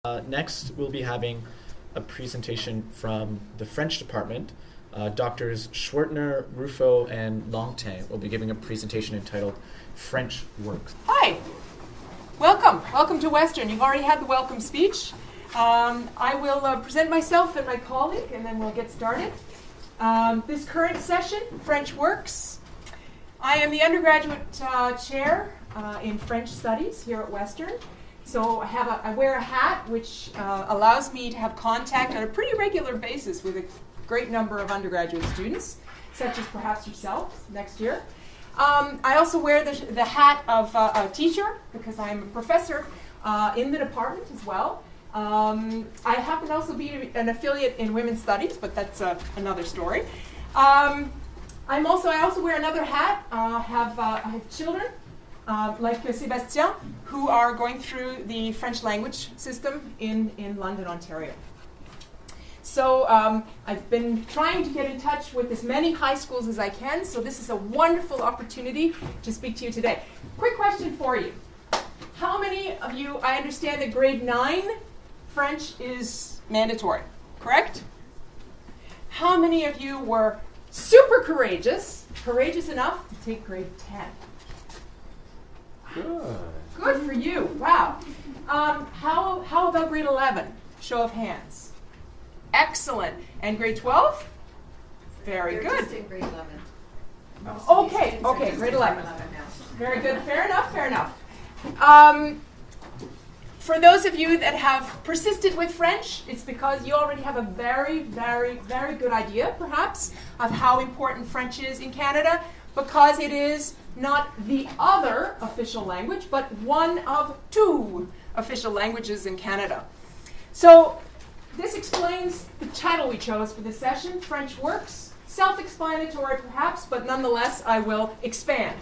Next, we'll be having a presentation from the French department. Doctors Schwertner, Ruffo, and Longtain will be giving a presentation entitled French Works. Hi. Welcome. Welcome to Western. You've already had the welcome speech. I will present myself and my colleague, and then we'll get started. This current session, French Works. I am the undergraduate chair in French Studies here at Western. So I wear a hat which allows me to have contact on a pretty regular basis with a great number of undergraduate students, such as perhaps yourself next year. I also wear the hat of a teacher because I'm a professor in the department as well. I happen to also be an affiliate in women's studies, but that's another story. I also wear another hat. I have children. Like Sébastien, who are going through the French language system in London, Ontario. So I've been trying to get in touch with as many high schools as I can, so this is a wonderful opportunity to speak to you today. Quick question for you. How many of you, I understand that grade 9 French is mandatory, correct? How many of you were super courageous enough to take grade 10? Good for you. Wow. How about grade 11? Show of hands. Excellent. And grade 12? Very good. Just in grade 11. Okay, grade 11. Very good. Fair enough. For those of you that have persisted with French, it's because you already have a very, very, very good idea, perhaps, of how important French is in Canada, because it is not the other official language, but one of 2 official languages in Canada. So this explains the title we chose for this session, French Works. Self-explanatory perhaps, but nonetheless I will expand.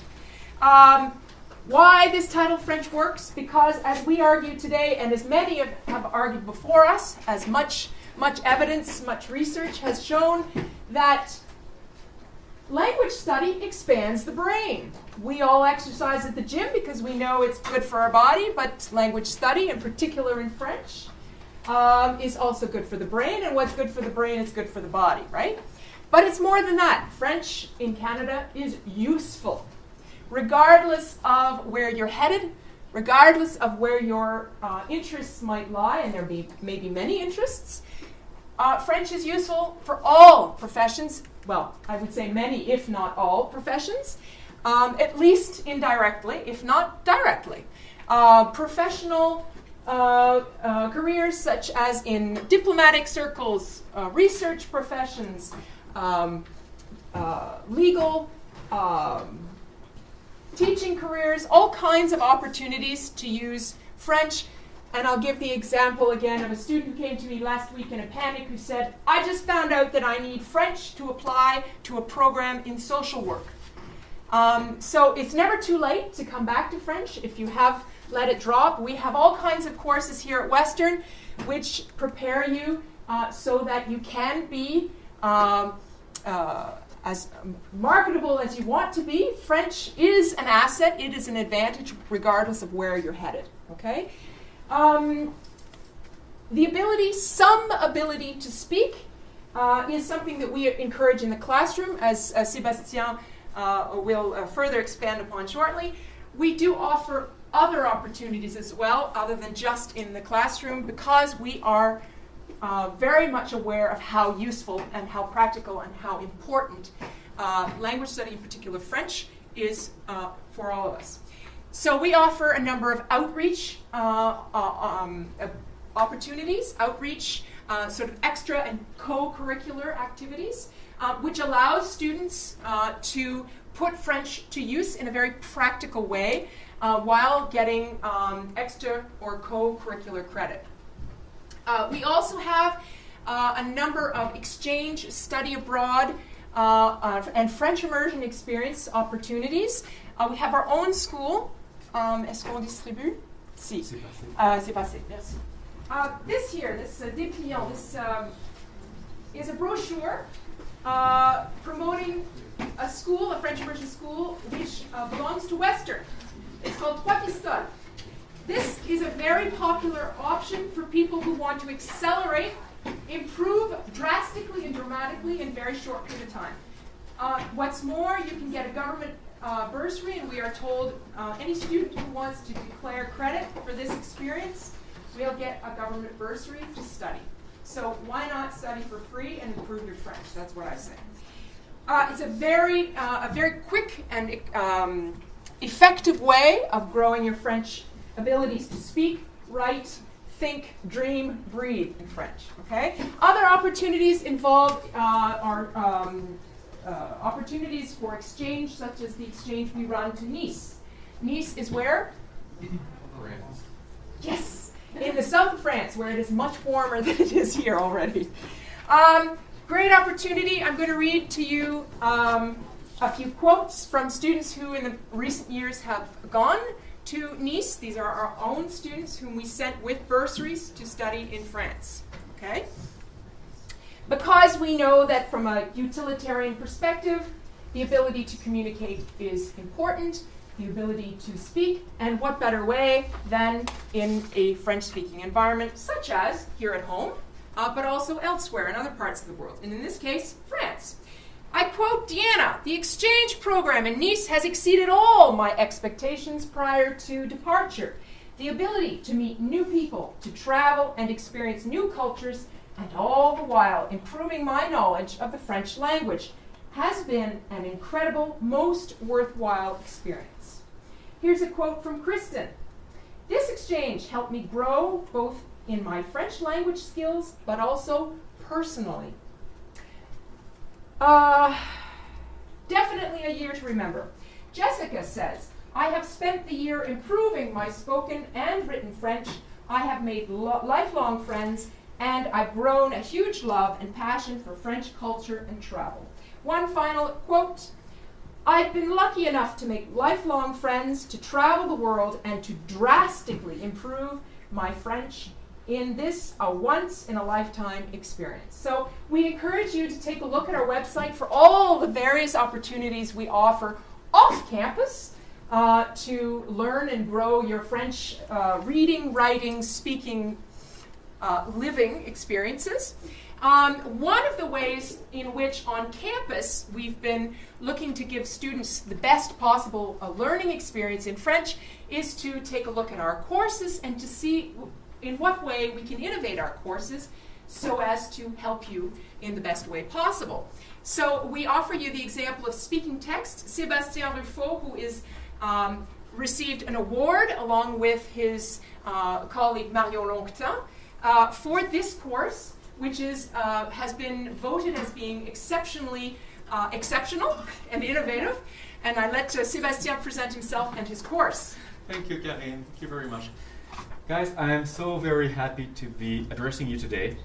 Why this title, French Works? Because as we argue today, and as many have argued before us, as much evidence, much research has shown that language study expands the brain. We all exercise at the gym because we know it's good for our body, but language study, in particular in French, is also good for the brain, and what's good for the brain is good for the body, right? But it's more than that. French in Canada is useful. Regardless of where you're headed, regardless of where your interests might lie, and there may be many interests, French is useful for all professions. Well, I would say many, if not all, professions, at least indirectly, if not directly. Professional careers such as in diplomatic circles, research professions, legal, teaching careers, all kinds of opportunities to use French. And I'll give the example again of a student who came to me last week in a panic who said, I just found out that I need French to apply to a program in social work. So it's never too late to come back to French if you have let it drop. We have all kinds of courses here at Western which prepare you so that you can be as marketable as you want to be. French is an asset. It is an advantage regardless of where you're headed. Okay? Some ability to speak is something that we encourage in the classroom, as Sébastien will further expand upon shortly. We do offer other opportunities as well, other than just in the classroom, because we are very much aware of how useful and how practical and how important language study, in particular French, is for all of us. So we offer a number of outreach opportunities, sort of extra and co-curricular activities, which allows students to put French to use in a very practical way while getting extra or co-curricular credit. We also have a number of exchange, study abroad, and French immersion experience opportunities. We have our own school. Est-ce qu'on distribue? Si. C'est passé. Merci. This dépliant, this is a brochure promoting a French immersion school, which belongs to Western. It's called Trois Pistoles. This is a very popular option for people who want to accelerate, improve drastically and dramatically in a very short period of time. What's more, you can get a government bursary, and we are told any student who wants to declare credit for this experience will get a government bursary to study. So why not study for free and improve your French? That's what I say. It's a very quick and effective way of growing your French abilities to speak, write, think, dream, breathe in French. Okay. Other opportunities involve are opportunities for exchange, such as the exchange we run to Nice. Nice is where? France. Yes, in the south of France, where it is much warmer than it is here already. Great opportunity. I'm going to read to you a few quotes from students who in the recent years have gone to Nice. These are our own students whom we sent with bursaries to study in France. Okay? Because we know that from a utilitarian perspective, the ability to communicate is important, the ability to speak, and what better way than in a French-speaking environment, such as here at home, but also elsewhere in other parts of the world, and in this case, France. I quote Deanna, "The exchange program in Nice has exceeded all my expectations prior to departure. The ability to meet new people, to travel and experience new cultures, and all the while improving my knowledge of the French language has been an incredible, most worthwhile experience." Here's a quote from Kristen. "This exchange helped me grow both in my French language skills, but also personally." Definitely a year to remember. Jessica says, "I have spent the year improving my spoken and written French. I have made lifelong friends, and I've grown a huge love and passion for French culture and travel." One final quote. "I've been lucky enough to make lifelong friends, to travel the world, and to drastically improve my French in this a once-in-a-lifetime experience." So we encourage you to take a look at our website for all the various opportunities we offer off campus to learn and grow your French reading, writing, speaking, living experiences. One of the ways in which on campus we've been looking to give students the best possible learning experience in French is to take a look at our courses and to see in what way we can innovate our courses so as to help you in the best way possible. So we offer you the example of speaking text. Sébastien Ruffo, who is received an award along with his colleague Marion Longtin for this course, which is has been voted as being exceptionally exceptional and innovative. And I let Sébastien present himself and his course. Thank you, Karine. Thank you very much. Guys, I am so very happy to be addressing you today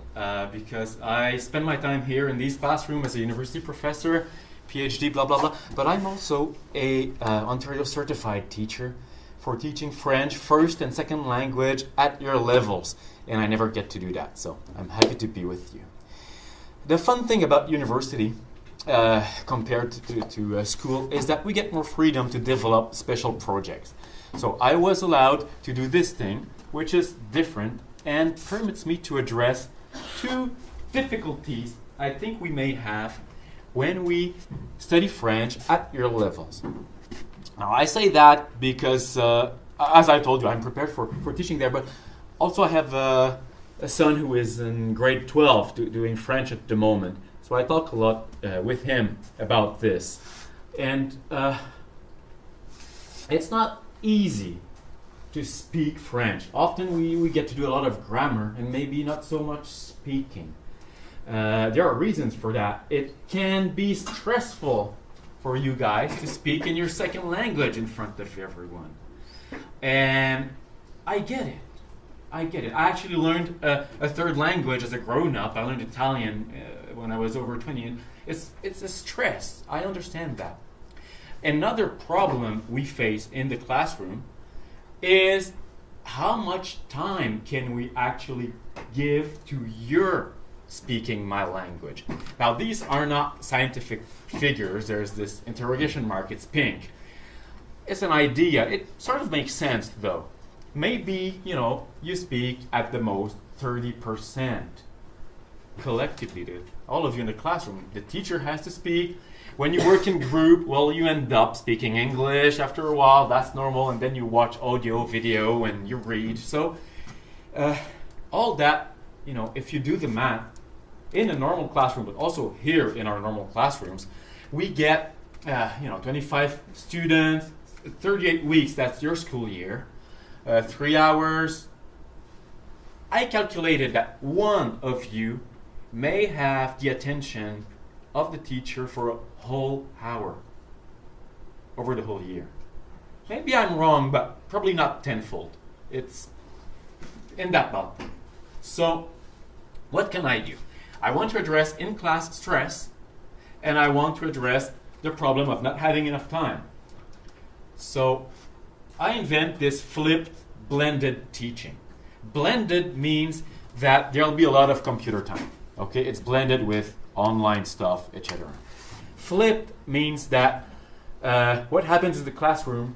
because I spend my time here in these classrooms as a university professor, PhD, blah, blah, blah. But I'm also a Ontario certified teacher for teaching French first and second language at your levels. And I never get to do that, so I'm happy to be with you. The fun thing about university compared to school is that we get more freedom to develop special projects. So I was allowed to do this thing, which is different and permits me to address two difficulties I think we may have when we study French at your levels. Now I say that because, as I told you, I'm prepared for teaching there, but also I have a son who is in grade 12 doing French at the moment. So I talk a lot with him about this. And it's not easy to speak French. Often we get to do a lot of grammar and maybe not so much speaking. There are reasons for that. It can be stressful for you guys to speak in your second language in front of everyone. And I get it. I actually learned a third language as a grown-up. I learned Italian when I was over 20. And it's a stress. I understand that. Another problem we face in the classroom is how much time can we actually give to your speaking my language. Now, these are not scientific figures. There's this interrogation mark. It's pink. It's an idea. It sort of makes sense, though. maybe, you speak at the most 30%. Collectively, all of you in the classroom, the teacher has to speak. When you work in group, well, you end up speaking English after a while. That's normal. And then you watch audio, video, and you read. So all that, if you do the math in a normal classroom, but also here in our normal classrooms, we get, 25 students, 38 weeks, that's your school year, 3 hours. I calculated that one of you may have the attention of the teacher for a whole hour over the whole year. Maybe I'm wrong, but probably not tenfold. It's in that ballpark. So, what can I do? I want to address in-class stress, and I want to address the problem of not having enough time. So, I invent this flipped blended teaching. Blended means that there'll be a lot of computer time. Okay, it's blended with online stuff, etc. Flipped means that what happens in the classroom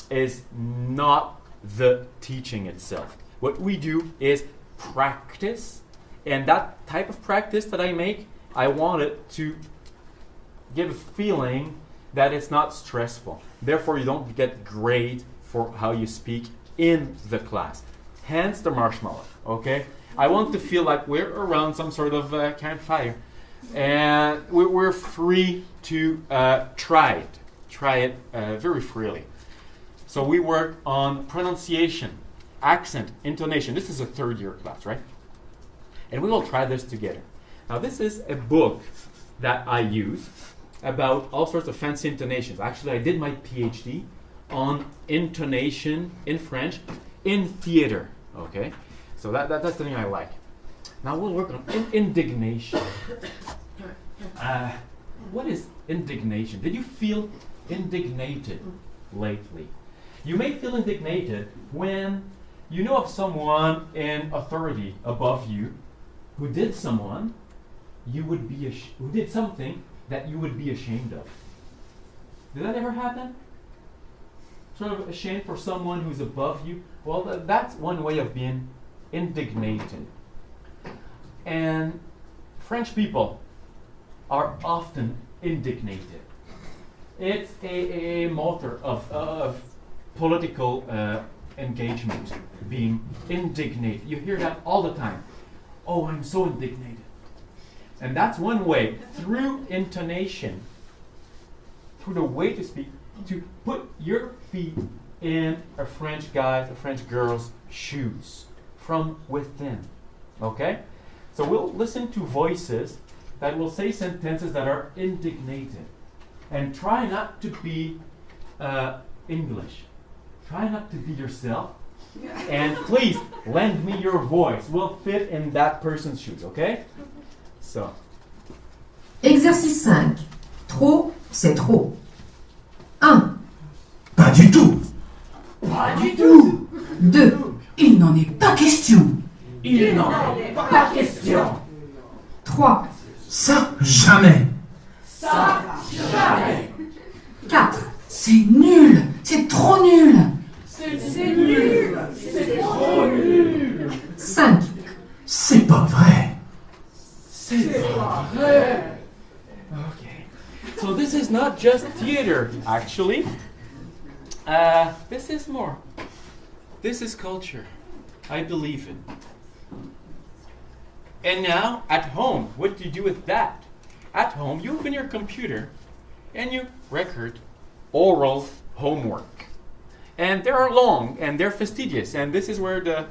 is not the teaching itself. What we do is practice, and that type of practice that I make, I want it to give a feeling that it's not stressful. Therefore, you don't get grades for how you speak in the class. Hence the marshmallow, okay? I want to feel like we're around some sort of campfire. And we're free to try it very freely. So we work on pronunciation, accent, intonation. This is a third year class, right? And we will try this together. Now this is a book that I use about all sorts of fancy intonations. Actually, I did my PhD on intonation in French in theater, okay? So that's the thing I like. Now we'll work on indignation. What is indignation? Did you feel indignated lately? You may feel indignated when you know of someone in authority above you who did something that you would be ashamed of. Did that ever happen? Sort of ashamed for someone who's above you? Well, that's one way of being indignated. And French people are often indignated. It's a motor of political engagement, being indignated. You hear that all the time. Oh, I'm so indignated. And that's one way, through intonation, through the way to speak, to put your feet in a French guy's, a French girl's shoes from within. Okay? So we'll listen to voices that will say sentences that are indignated. And try not to be English. Try not to be yourself. And please, lend me your voice. We'll fit in that person's shoes, okay? So. Exercice 5. Trop, c'est trop. 1. Pas du tout. Pas du tout. 2. Il n'en est pas question. Il n'en est pas question. 3. Ça, jamais. Ça, jamais. 4. C'est nul. C'est trop nul. C'est nul. C'est trop nul. 5. C'est pas vrai. C'est pas vrai. Okay. So this is not just theater, actually. This is more. This is culture. I believe it. And now, at home, what do you do with that? At home, you open your computer and you record oral homework. And they're long and they're fastidious, and this is where the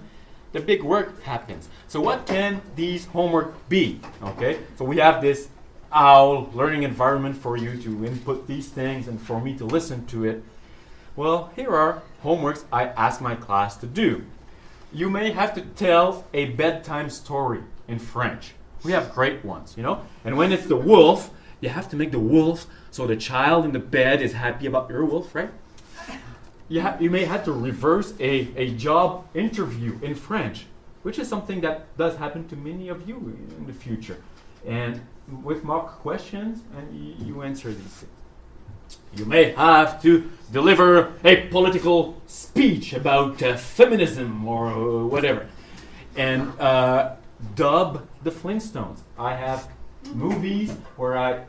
big work happens. So what can these homework be? Okay, so we have this OWL learning environment for you to input these things and for me to listen to it. Well, here are homeworks I ask my class to do. You may have to tell a bedtime story in French. We have great ones, you know? And when it's the wolf, you have to make the wolf so the child in the bed is happy about your wolf, right? You may have to reverse a job interview in French, which is something that does happen to many of you in the future. And with mock questions, and you answer these things. You may have to deliver a political speech about feminism or whatever. And dub the Flintstones. I have movies where I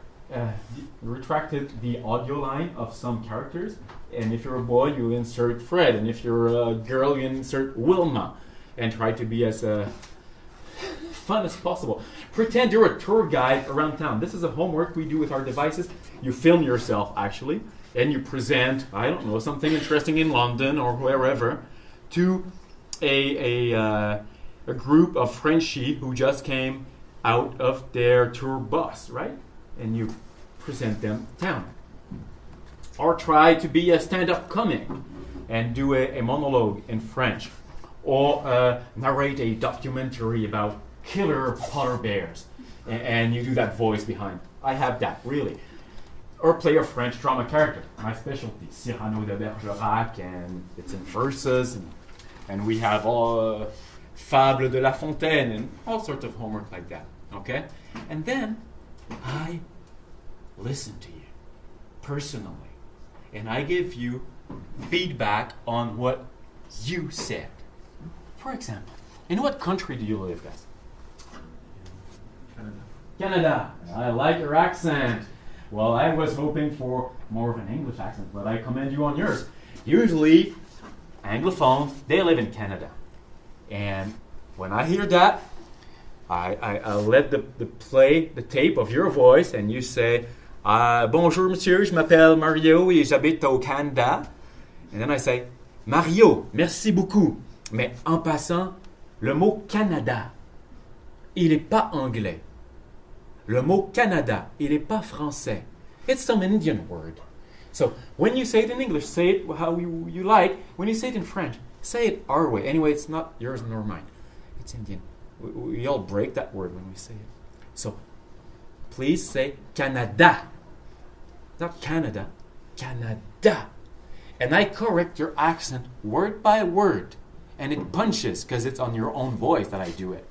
retracted the audio line of some characters. And if you're a boy, you insert Fred. And if you're a girl, you insert Wilma. And try to be as fun as possible. Pretend you're a tour guide around town. This is a homework we do with our devices. You film yourself, actually, and you present, I don't know, something interesting in London or wherever to a group of Frenchie who just came out of their tour bus, right? And you present them town. Or try to be a stand-up comic and do a monologue in French. Or narrate a documentary about killer polar bears. And you do that voice behind. I have that, really. Or play a French drama character. My specialty, Cyrano de Bergerac, and it's in verses. And we have all Fable de La Fontaine and all sorts of homework like that. Okay? And then I listen to you personally. And I give you feedback on what you said. For example, in what country do you live, guys? Canada. I like your accent. Well, I was hoping for more of an English accent, but I commend you on yours. Usually, Anglophones, they live in Canada. And when I hear that, I let the play the tape of your voice, and you say, Bonjour, monsieur, je m'appelle Mario et j'habite au Canada. And then I say, Mario, merci beaucoup. Mais en passant, le mot Canada, il n'est pas anglais. Le mot Canada, il n'est pas français. It's some Indian word. So when you say it in English, say it how you like. When you say it in French, say it our way. Anyway, it's not yours nor mine. It's Indian. We all break that word when we say it. So please say Canada. Not Canada, Canada. And I correct your accent word by word. And it punches because it's on your own voice that I do it.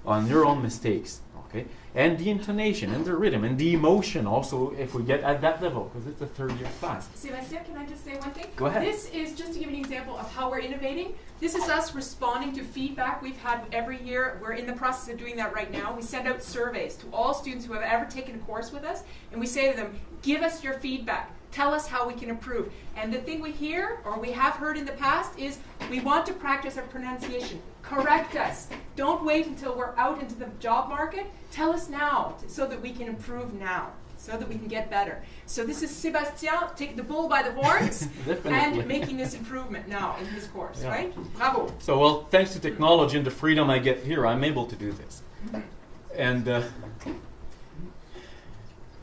On your own mistakes. Okay? And the intonation and the rhythm and the emotion also if we get at that level because it's a third-year class. Sébastien, can I just say one thing? Go ahead. This is, just to give you an example of how we're innovating, this is us responding to feedback we've had every year. We're in the process of doing that right now. We send out surveys to all students who have ever taken a course with us, and we say to them, give us your feedback. Tell us how we can improve. And the thing we hear, or we have heard in the past, is we want to practice our pronunciation. Correct us. Don't wait until we're out into the job market. Tell us now so that we can improve now, so that we can get better. So this is Sébastien taking the bull by the horns and making this improvement now in his course, Yeah. right? Bravo. So, well, thanks to technology and the freedom I get here, I'm able to do this. And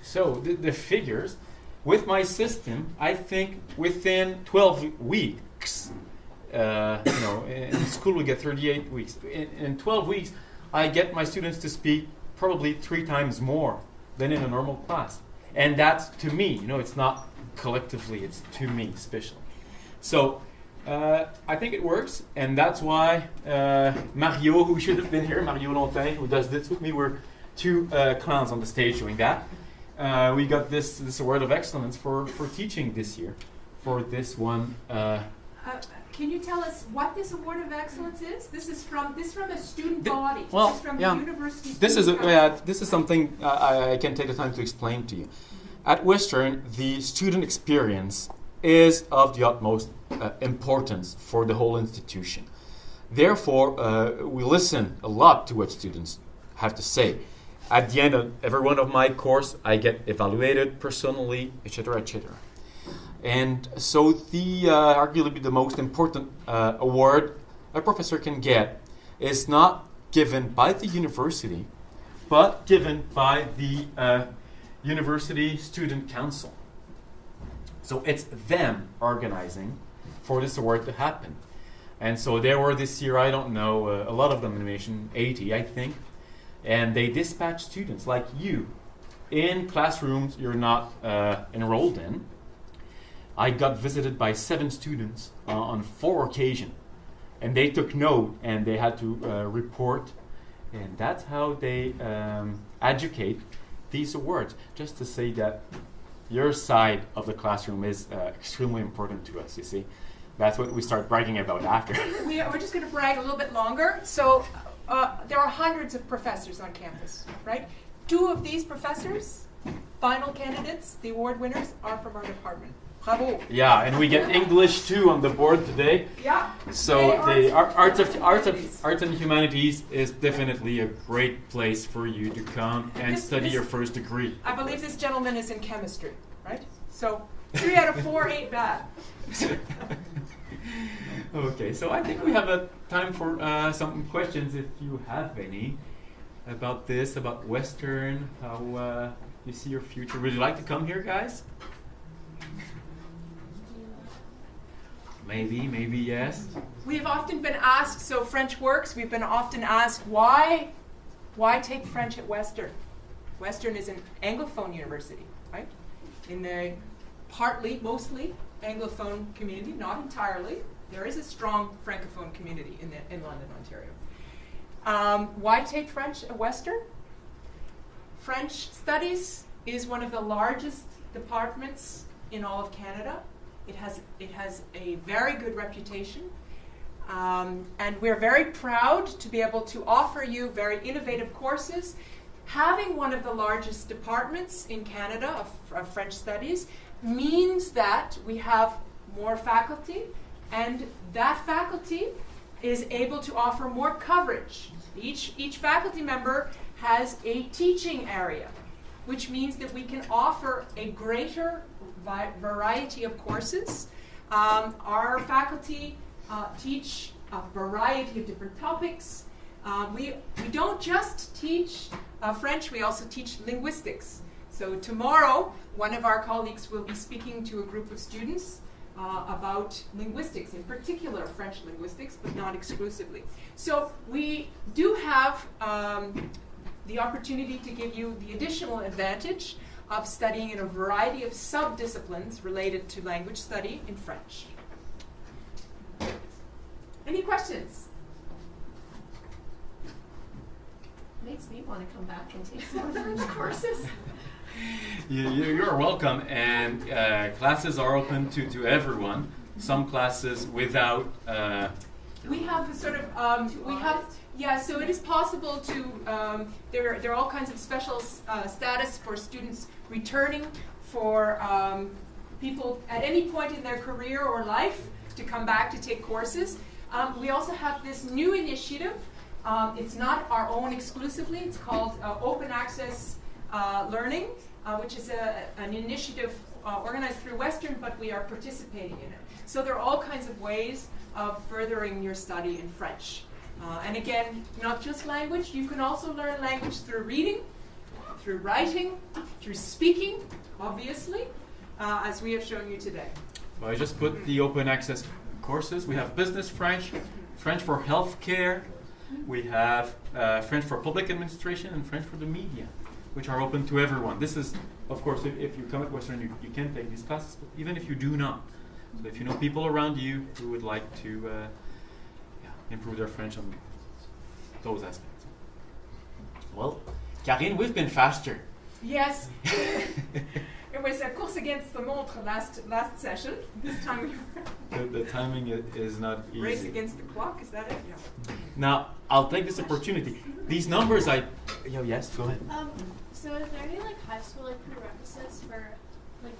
so the figures, with my system, I think within 12 weeks, in school we get 38 weeks. In 12 weeks, I get my students to speak probably 3 times more than in a normal class. And that's to me, it's not collectively, it's to me especially. So I think it works, and that's why Mario, who should have been here, Mario Lontain, who does this with me, we're 2 clowns on the stage doing that. We got this award of excellence for teaching this year, for this one. Can you tell us what this award of excellence is? This is from a student body. Well, this is from yeah. the university. This is something I can take the time to explain to you. At Western, the student experience is of the utmost importance for the whole institution. Therefore, we listen a lot to what students have to say. At the end of every one of my course, I get evaluated personally, etc., etc. And so the arguably the most important award a professor can get is not given by the university, but given by the University Student Council. So it's them organizing for this award to happen. And so there were this year, I don't know, a lot of them, 80, I think. And they dispatch students like you in classrooms you're not enrolled in. I got visited by 7 students on 4 occasions. And they took note and they had to report. And that's how they educate these awards. Just to say that your side of the classroom is extremely important to us, you see. That's what we start bragging about after. We're just going to brag a little bit longer. So there are hundreds of professors on campus, right? 2 of these professors, final candidates, the award winners, are from our department. Bravo. Yeah, and we get English too on the board today. Yeah. So the arts and humanities is definitely a great place for you to come and study your first degree. I believe this gentleman is in chemistry, right? So 3 out of 4 ain't bad. Okay, so I think we have a time for some questions if you have any about this, about Western, how you see your future. Would you like to come here, guys? Maybe yes. We have often been asked, so French Works, we've been often asked, why take French at Western? Western is an Anglophone university, right? In the mostly Anglophone community, not entirely. There is a strong Francophone community in London, Ontario. Why take French at Western? French studies is one of the largest departments in all of Canada. It has a very good reputation, and we're very proud to be able to offer you very innovative courses. Having one of the largest departments in Canada of French studies means that we have more faculty, and that faculty is able to offer more coverage. Each faculty member has a teaching area, which means that we can offer a greater variety of courses. Our faculty teach a variety of different topics. We don't just teach French, we also teach linguistics. So tomorrow, one of our colleagues will be speaking to a group of students about linguistics, in particular French linguistics, but not exclusively. So we do have the opportunity to give you the additional advantage of studying in a variety of sub-disciplines related to language study in French. Any questions? Makes me want to come back and take some French courses. You're welcome, and classes are open to everyone. Some classes without... we have a sort of... so it is possible to... there are all kinds of special status for students returning, for people at any point in their career or life to come back to take courses. We also have this new initiative. It's not our own exclusively. It's called Open Access Learning, which is an initiative organized through Western, but we are participating in it. So there are all kinds of ways of furthering your study in French. And again, not just language. You can also learn language through reading, through writing, through speaking, obviously, as we have shown you today. Well, I just put the open access courses. We have business French, French for healthcare, we have French for public administration, and French for the media, which are open to everyone. This is, of course, if you come at Western, you can take these classes, but even if you do not. So if you know people around you who would like to improve their French on those aspects. Well, Karine, we've been faster. Yes. It was a course against the montre last session. This time the timing is not easy. Race against the clock, is that it? Yeah. Now, I'll take this opportunity. These numbers yes, go ahead. So is there any high school prerequisites for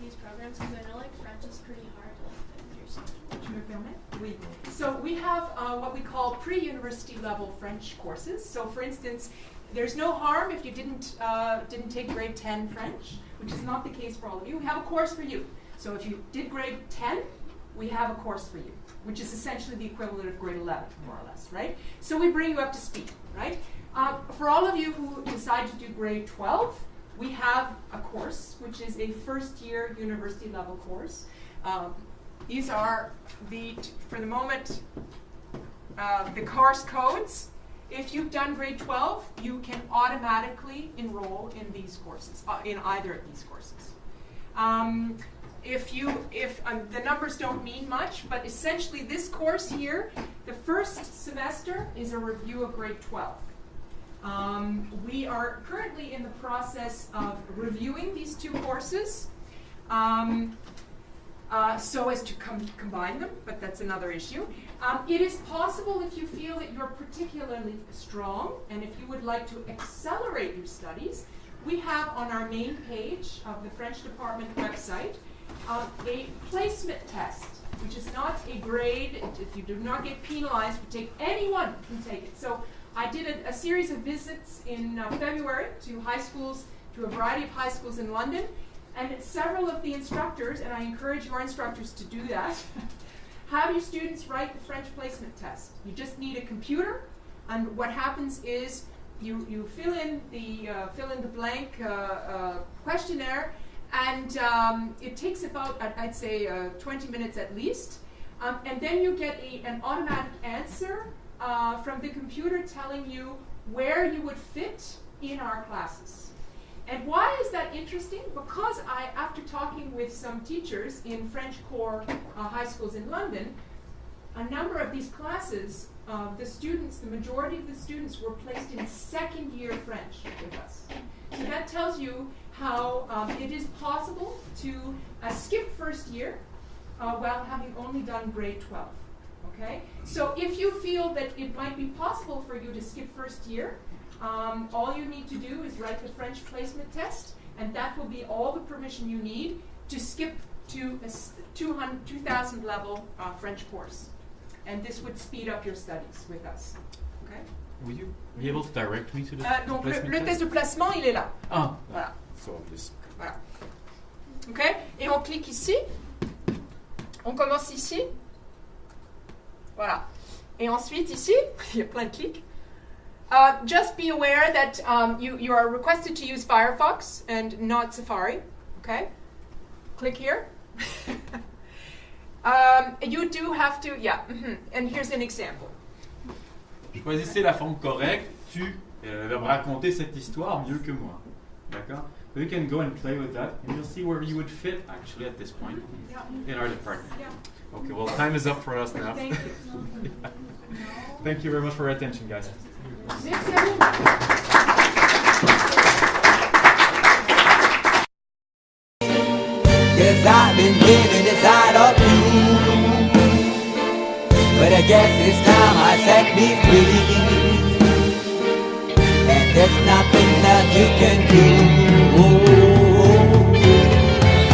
these programs? Because I know French is pretty hard to finish. Oui. So we have what we call pre-university level French courses. So for instance, there's no harm if you didn't take grade 10 French, which is not the case for all of you. We have a course for you. So if you did grade 10, we have a course for you, which is essentially the equivalent of grade 11, more or less, right? So we bring you up to speed, right? For all of you who decide to do grade 12, we have a course, which is a first-year university level course. These are for the moment, the course codes. If you've done grade 12, you can automatically enroll in these courses, in either of these courses. If the numbers don't mean much, but essentially this course here, the first semester is a review of grade 12. We are currently in the process of reviewing these two courses. so as to combine them, but that's another issue. It is possible if you feel that you're particularly strong and if you would like to accelerate your studies, we have on our main page of the French department website a placement test, which is not a grade. If you do not get penalized for take, anyone can take it. So I did a series of visits in February to high schools, to a variety of high schools in London, and several of the instructors, and I encourage your instructors to do that, have your students write the French placement test. You just need a computer, and what happens is you fill in the blank questionnaire, and it takes about, I'd say, 20 minutes at least, and then you get an automatic answer from the computer telling you where you would fit in our classes. And why is that interesting? Because after talking with some teachers in French core high schools in London, a number of these classes, the majority of the students were placed in second year French with us. So that tells you how it is possible to skip first year while having only done grade 12. Okay? So if you feel that it might be possible for you to skip first year, all you need to do is write the French placement test, and that will be all the permission you need to skip to a 2000 level French course. And this would speed up your studies with us. Okay? Will you be able to direct me to the Donc placement le test de placement, il est là. Ah, Voilà. so obvious. Voilà. OK? Et on clique ici. On commence ici. Voilà. Et ensuite ici, il y a plein de clics. Just be aware that you are requested to use Firefox and not Safari. Okay? Click here. You do have to, yeah. And here's an example. Choisissez la forme correcte. Tu vas me raconter cette histoire mieux que moi. D'accord? So you can go and play with that, and you'll see where you would fit actually at this point in our department. Yeah. Okay, well, time is up for us now. Thank you. Thank you very much for your attention, guys. Merci à vous. Yes, I've been living inside of you, but I guess it's time I set me free, and there's nothing that you can do.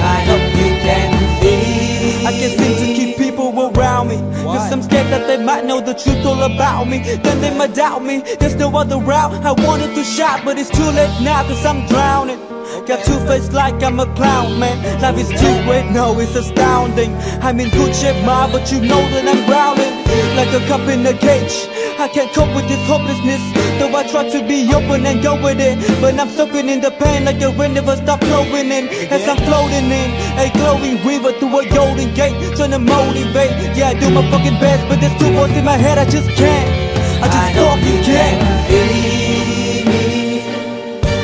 I hope you can see. I can't seem to keep people around me, cause I'm scared that they might know the truth all about me. Then they might doubt me, there's no other route. I wanted to shout, but it's too late now, cause I'm drowning. Got two-faced like I'm a clown, man. Life is too great, no, it's astounding. I'm in good shape, ma, but you know that I'm drowning like a cup in a cage. I can't cope with this hopelessness, though I try to be open and go with it, but I'm soaking in the pain like the wind never stop flowing in. As I'm floating in a glowing river through a golden gate, trying to motivate. Yeah, I do my fucking best, but there's two voices in my head, I just can't. I just fucking can't.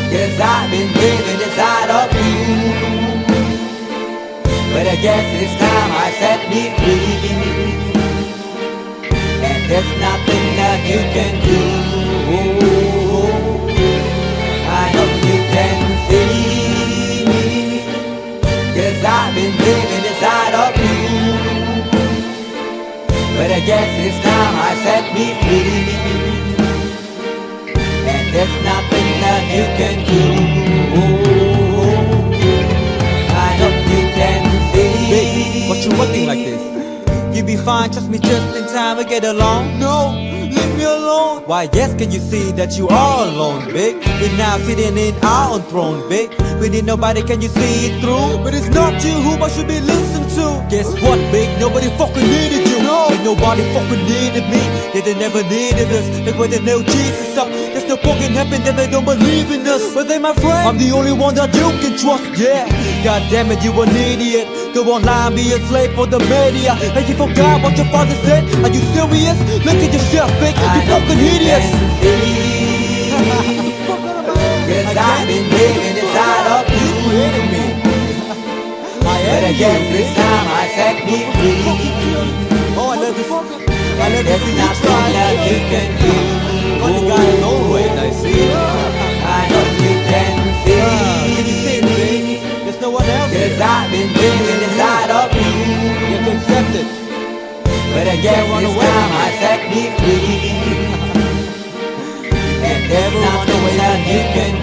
Yes, I've been living inside of you, but I guess it's time I set me free, and there's nothing that you can do. I hope you can see. Yes, I've been living inside of you, but I guess it's time I set me free, and there's nothing that you can do. I hope you can see. Babe, what you acting like this? You be fine, trust me, just in time we get along. No, leave me alone. Why, yes, can you see that you are alone, big? We're now sitting in our own throne, big. We need nobody, can you see it through? But it's not you who I should be listening to. Guess what, big? Nobody fucking needed you. No, and nobody fucking needed me. Yeah, they never needed us. Like when they nailed Jesus up, there's no fucking heaven that they don't believe in us. But they my friend, I'm the only one that you can trust. Yeah, god damn it, you an idiot. Go online, be a slave for the media. Like you forgot what your father said. Are you serious? Look at yourself, big. You fucking idiots. Yes, I've been living inside of you, but I guess this time I set me free. Oh, I love this. I love There's this. nothing that you can do. Funny guy is always, I see. I hope you can see. Can you see it, big? There's no one else. Yes, I've been But I guess this time I set me free. And there's nothing that you can